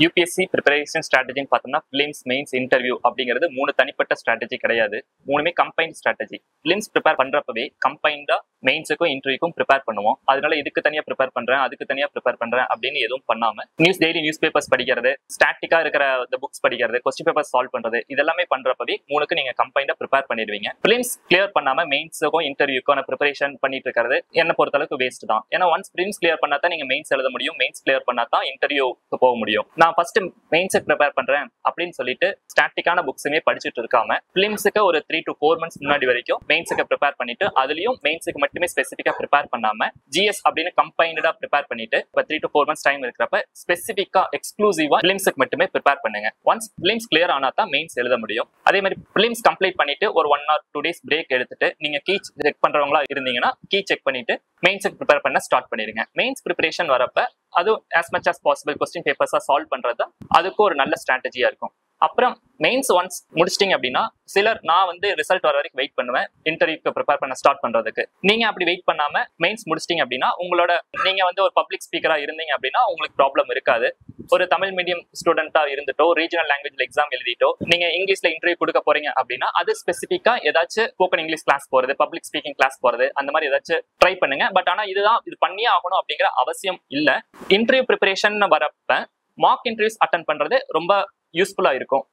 UPSC preparation ஸ்ட்ராட்டஜின்னு பார்த்தோம்னா films mains interview அப்படிங்கிறது 3 தனிப்பட்ட ஸ்ட்ராட்டஜி கிடையாது. 3மே கம்பைன்ட் ஸ்ட்ராட்டஜி. பிலிம்ஸ் ப்ரிப்பேர் பண்றப்பவே கம்பைண்டா மெயின்ஸுக்கும் இன்டர்வியூக்கும் ப்ரிப்பேர் பண்ணுவோம். அதனால இதுக்கு தனியா ப்ரிப்பேர் பண்றேன், அதுக்கு தனியா ப்ரிப்பேர் பண்றேன் அப்படின்னு எதுவும் பண்ணாம டெய்லி நியூஸ் பேப்பர்ஸ் படிக்கிறது, ஸ்டாட்டிக்கா இருக்கிற புக்ஸ் படிக்கிறது, கொஸ்டின் பேப்பர் சால்வ் பண்றது இதெல்லாமே பண்றப்பவே 3க்கு நீங்க கம்பைண்டா ப்ரிப்பேர் பண்ணிடுவீங்க. பிலிம்ஸ் கிளியர் பண்ணாம மெயின்ஸுக்கும் இன்டர்வியூக்கான ப்ரிப்பரேஷன் பண்ணிட்டு இருக்கிறது என்ன பொறுத்தளவுக்கு வேஸ்ட் தான். ஏன்னா ஒன்ஸ் பிலிம்ஸ் கிளியர் பண்ணா தான் நீங்க மெயின்ஸ் எழுத முடியும், மெயின்ஸ் கிளியர் பண்ணா தான் இன்டர்வியூக்கு போக முடியும். நான் ஃபர்ஸ்ட் மெயின்ஸுக்கு ப்ரிப்பேர் பண்றேன் அப்படின்னு சொல்லிட்டு ஸ்டாட்டிக்கான புக்ஸுமே படிச்சுட்டு இருக்காம பிலிம்ஸுக்கு ஒரு 3 to 4 months முன்னாடி வரைக்கும் மெயின்ஸுக்கு ப்ரிப்பேர் பண்ணிட்டு அதுலயும் மெயின்ஸுக்கு மட்டுமே ஸ்பெசிஃபிக்கா ப்ரிப்பேர் பண்ணாம ஜிஎஸ் அப்படின்னு கம்பைண்டா ப்ரிப்பேர் பண்ணிட்டு 3 to 4 months டைம் இருக்கிறப்ப ஸ்பெசிஃபிக்கா எக்ஸ்க்ளூசிவா பிலிம்ஸுக்கு மட்டுமே ப்ரிப்பேர் பண்ணுங்க. ஒன்ஸ் பிலிம்ஸ் கிளியர் ஆனா தான் மெயின்ஸ் எழுத முடியும். அதே மாதிரி பிலிம்ஸ் கம்ப்ளீட் பண்ணிட்டு ஒரு 1 or 2 days பிரேக் எடுத்துட்டு நீங்க கீ செக் பண்றவங்களா இருந்தீங்கன்னா கீ செக் பண்ணிட்டு மெயின்ஸுக்கு ப்ரிப்பேர் பண்ண ஸ்டார்ட் பண்ணிருங்க. மெயின்ஸ் ப்ரிப்பரேஷன் வரப்ப அது as much as possible question பேப்பர்ஸா சால்வ் பண்றது அதுக்கு ஒரு நல்ல ஸ்ட்ராட்டஜியா இருக்கும். அப்புறம் மெயின்ஸ் ஒன்ஸ் முடிச்சிட்டிங்க அப்படின்னா சிலர் நான் ரிசல்ட் வர வரைக்கும் வெயிட் பண்ணுவேன் இன்டர்வியூக்கு ப்ரிப்பேர் பண்ண ஸ்டார்ட் பண்றதுக்கு. நீங்க அப்படி வெயிட் பண்ணாம மெயின்ஸ் முடிச்சிட்டிங்க அப்படின்னா உங்களோட நீங்க ஒரு பப்ளிக் ஸ்பீக்கரா இருந்தீங்க அப்படின்னா உங்களுக்கு ப்ராப்ளம் இருக்காது. ஒரு தமிழ் மீடியம் ஸ்டூடெண்டா இருந்துட்டோ ரீஜனல் லாங்குவேஜ்ல எக்ஸாம் எழுதிட்டோ நீங்க இங்கிலீஷ்ல இன்டர்வியூ கொடுக்க போறீங்க அப்படின்னா அது ஸ்பெசிஃபிக்கா ஏதாச்சும் ஸ்போக்கன் இங்கிலீஷ் கிளாஸ் போறது, பப்ளிக் ஸ்பீக்கிங் கிளாஸ் போறது அந்த மாதிரி ஏதாச்சும் ட்ரை பண்ணுங்க. பட் ஆனா இது பண்ணியே ஆகணும் அப்படிங்கிற அவசியம் இல்ல. இன்டர்வியூ ப்ரிப்பரேஷன் வரப்ப மார்க் இன்டர்வியூஸ் அட்டென்ட் பண்றது ரொம்ப யூஸ்ஃபுல்லா இருக்கும்.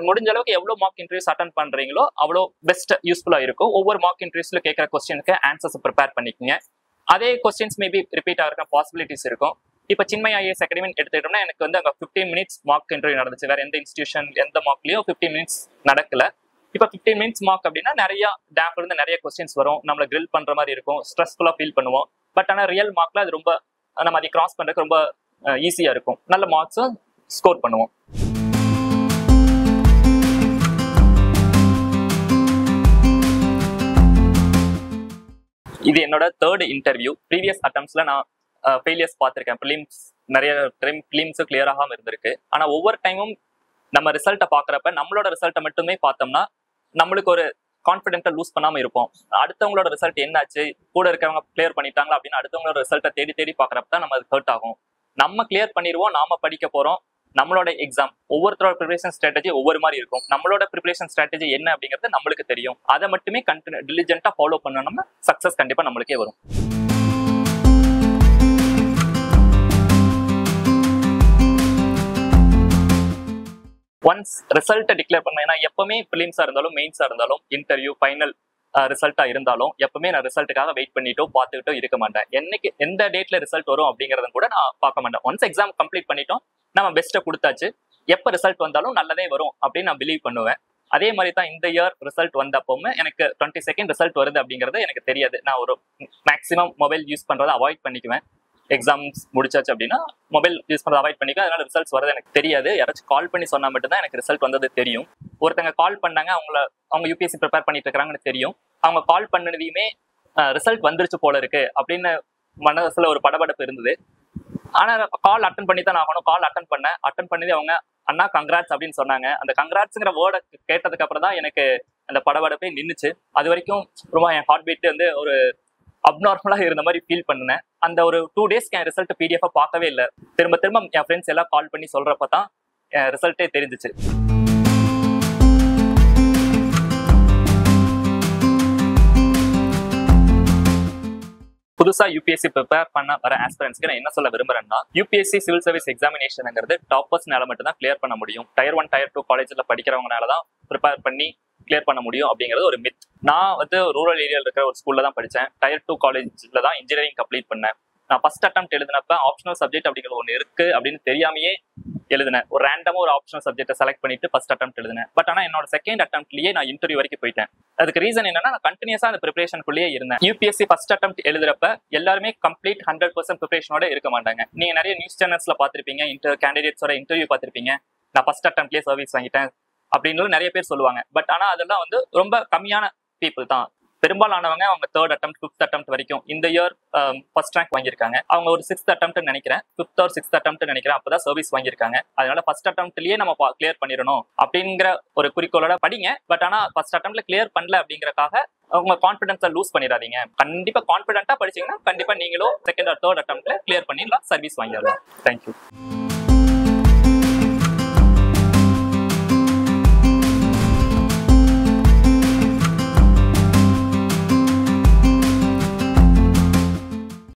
முடிஞ்ச அளவுக்கு எவ்வளவு மார்க் இன்டர்வியூஸ் அட்டென்ட் பண்றீங்களோ அவ்வளோ பெஸ்ட் யூஸ்ஃபுல்லா இருக்கும். ஒவ்வொரு மார்க் இன்டர்வியூஸ்ல கேட்கிற கொஸ்டினுக்கு ஆன்சர்ஸ் ப்ரிப்பேர் பண்ணிக்கங்க. அதே கொஸ்டின்ஸ் மேபி ரிப்பீட் ஆகிற பாசிபிலிட்டிஸ் இருக்கும். இப்போ சின்மய் ஐஏஎஸ் அகாடமி எடுத்துக்கிட்டோம்னா எனக்கு அங்க 15 minutes மார்க் இன்டர்வியூ நடந்துச்சு. வேற எந்த இன்ஸ்டிடியூஷன் எந்த மார்க்லயும் 15 minutes நடக்கல. இப்போ 15 minutes மார்க் அப்படின்னா நிறைய டேப்ல இருந்து நிறைய கொஸ்டின்ஸ் வரும், நம்மள கிரில் பண்ற மாதிரி இருக்கும், ஸ்ட்ரெஸ்ஃபுல்லா ஃபீல் பண்ணுவோம். பட் ஆனா ரியல் மார்க்ல அது ரொம்ப நம்ம அதை கிராஸ் பண்றதுக்கு ரொம்ப ஈஸியா இருக்கும், நல்ல மார்க்ஸும் ஸ்கோர் பண்ணுவோம். இது என்னோட 3rd இன்டர்வியூ. ப்ரீவியஸ் அட்டம்ஸ்ல நான் ஃபெயிலியர்ஸ் பார்த்திருக்கேன். பிலிம்ஸ் நிறைய டைம் பிலிம்ஸும் கிளியர் ஆகாம இருந்திருக்கு. ஆனா ஒவ்வொரு டைமும் நம்ம ரிசல்ட்டை பாக்குறப்ப நம்மளோட ரிசல்ட்டை மட்டுமே பார்த்தோம்னா நம்மளுக்கு ஒரு கான்ஃபிடென்ட்டை லூஸ் பண்ணாம இருப்போம். அடுத்தவங்களோட ரிசல்ட் என்னாச்சு, கூட இருக்கிறவங்க கிளியர் பண்ணிட்டாங்களா அப்படின்னு அடுத்தவங்களோட ரிசல்ட்டை தேடி தேடி பாக்குறப்ப தான் நம்ம அது ஹர்ட் ஆகும். நம்ம கிளியர் பண்ணிடுவோம், நாம படிக்க போறோம். நம்மளோட எக்ஸாம் ஒவ்வொருத்தரோட ப்ரிப்பரேஷன் ஸ்ட்ராட்டஜி ஒவ்வொரு மாதிரி இருக்கும். நம்மளோட ப்ரிப்பரேஷன் ஸ்ட்ராட்டஜி என்ன அப்படிங்கிறது நம்மளுக்கு தெரியும். அதை மட்டுமே டிலிஜென்ட்டா ஃபாலோ பண்ணணும்னா சக்சஸ் கண்டிப்பா நம்மளுக்கே வரும். ஒன்ஸ் ரிசல்ட்டை டிக்ளேர் பண்ணேன்னா எப்பவுமே பிலிம்ஸா இருந்தாலும் மெயின்ஸா இருந்தாலும் இன்டர்வியூ ஃபைனல் ரிசல்ட்டா இருந்தாலும் எப்பவுமே நான் ரிசல்ட்டுக்காக வெயிட் பண்ணிட்டோ பார்த்துக்கிட்டோ இருக்க மாட்டேன். என்னைக்கு எந்த டேட்ல ரிசல்ட் வரும் அப்படிங்கறத கூட நான் பார்க்க மாட்டேன். ஒன்ஸ் எக்ஸாம் கம்ப்ளீட் பண்ணிட்டோம், நம்ம பெஸ்ட்டை கொடுத்தாச்சு, எப்போ ரிசல்ட் வந்தாலும் நல்லதே வரும் அப்படின்னு நான் பிலீவ் பண்ணுவேன். அதே மாதிரி தான் இந்த இயர் ரிசல்ட் வந்தப்போமே எனக்கு 22nd ரிசல்ட் வருது அப்படிங்கிறது எனக்கு தெரியாது. நான் ஒரு மேக்ஸிமம் மொபைல் யூஸ் பண்றதை அவாய்ட் பண்ணிக்குவேன். எக்ஸாம்ஸ் முடிச்சாச்சு அப்படின்னா மொபைல் யூஸ் பண்றதை அவாய்ட் பண்ணிக்குவேன். அதனால ரிசல்ட்ஸ் வரது எனக்கு தெரியாது. யாராச்சும் கால் பண்ணி சொன்னா மட்டும்தான் எனக்கு ரிசல்ட் வந்தது தெரியும். ஒருத்தங்க கால் பண்ணாங்க, அவங்க யூபிஎஸ்சி ப்ரிப்பேர் பண்ணிட்டு இருக்காங்கன்னு தெரியும். அவங்க கால் பண்ணதையுமே ரிசல்ட் வந்துருச்சு போல இருக்கு அப்படின்னு மனசுல ஒரு படபடப்பு இருந்தது. ஆனா கால் அட்டன் பண்ணி தான் ஆகணும். கால் அட்டன் பண்ணி அவங்க அண்ணா கங்க்ராட்ஸ் அப்படின்னு சொன்னாங்க. அந்த கங்க்ராட்ஸ்ங்கிற வேர்டை கேட்டதுக்கு அப்புறம் தான் எனக்கு அந்த படபடப்பே நின்றுச்சு. அது வரைக்கும் ரொம்ப என் ஹார்ட் பீட் ஒரு அப்நார்மலா இருந்த மாதிரி ஃபீல் பண்ணேன். அந்த ஒரு 2 days என் ரிசல்ட் பிடிஎஃப் பார்க்கவே இல்லை. திரும்ப என் ஃப்ரெண்ட்ஸ் எல்லாம் கால் பண்ணி சொல்றப்ப தான் என் ரிசல்ட்டே தெரிஞ்சிச்சு. புதுசா யூபிஎஸ்சி ப்ரிப்பேர் பண்ண வர ஆஸ்பிரன்ஸ்க்கு நான் என்ன சொல்ல விரும்புறேன்னா, யூபிஎஸ்சி சிவில் சர்வீஸ் எக்ஸாமினேஷன்ங்கிறது டாப்பர்ஸ்னால மட்டும் தான் கிளியர் பண்ண முடியும். Tier 1 Tier 2 காலேஜ்ல படிக்கிறவங்கனால தான் ப்ரிப்பேர் பண்ணி கிளியர் பண்ண முடியும் அப்படிங்கிறது ஒரு மித். நான் ரூரல் ஏரியாவில் இருக்கிற ஒரு ஸ்கூல்ல தான் படித்தேன். Tier 2 காலேஜ்ல தான் இன்ஜினியரிங் கம்ப்ளீட் பண்ணேன். நான் ஃபர்ஸ்ட் அட்டெம்ப்ட் எழுதினப்ப ஆப்ஷனல் சப்ஜெக்ட் அப்படிங்கிற ஒன்று இருக்கு அப்படின்னு தெரியாமையே எழுதினேன். ஒரு ரேண்டமா ஒரு ஆப்ஷனல் சப்ஜெக்ட்டை செலக்ட் பண்ணிட்டு ஃபர்ஸ்ட் அட்டெம்ப்ட் எழுதினேன். பட் ஆனால் என்னோட செகண்ட் அட்டெம்ப்ட்லயே நான் இன்டர்வியூ வரைக்கும் போயிட்டேன். அதுக்கு ரீசன் என்னன்னா, நான் கண்டினியூஸா அந்த ப்ரிப்பரேஷனுக்குள்ளேயே இருந்தேன். யூபிஎஸ்சி ஃபர்ஸ்ட் அட்டெம்ப்ட் எழுதுறப்ப எல்லாருமே கம்ப்ளீட் 100% ப்ரிப்பரேஷனோட இருக்க மாட்டாங்க. நீங்க நிறைய நியூஸ் சேனல்ஸ்ல பார்த்திருப்பீங்க, கேண்டிடேட்ஸோட இன்டர்வியூ பார்த்திருப்பீங்க. நான் ஃபர்ஸ்ட் அட்டெம்ப்ட்லயே சர்வீஸ் வாங்கிட்டேன் அப்படின்னு நிறைய பேர் சொல்லுவாங்க. பட் ஆனா அதெல்லாம் ரொம்ப கம்மியான பீப்புள் தான். பெரும்பாலானவங்க அவங்க 3rd attempt 5th attempt வரைக்கும் இந்த இயர் ஃபர்ஸ்ட் ரேங்க் வாங்கியிருக்காங்க. அவங்க ஒரு 6th attempt நினைக்கிறேன், 5th or 6th attempt நினைக்கிறேன், அப்பதான் சர்வீஸ் வாங்கியிருக்காங்க. அதனால ஃபர்ஸ்ட் அட்டெம்ப்ட்லயே நம்ம கிளியர் பண்ணிடணும் அப்படிங்கிற ஒரு குறிக்கோளோட படிங்க. பட் ஆனா ஃபர்ஸ்ட் அட்டெம்ப்ட்ல கிளியர் பண்ணல அப்படிங்கறக்காக உங்க கான்ஃபிடன்ஸை லூஸ் பண்ணிடாதீங்க. கண்டிப்பா கான்ஃபிடென்ட்டா படிச்சீங்கன்னா கண்டிப்பா நீங்களும் 2nd or 3rd attemptல கிளியர் பண்ணிடலாம், சர்வீஸ் வாங்கிடலாம். தேங்க்யூ.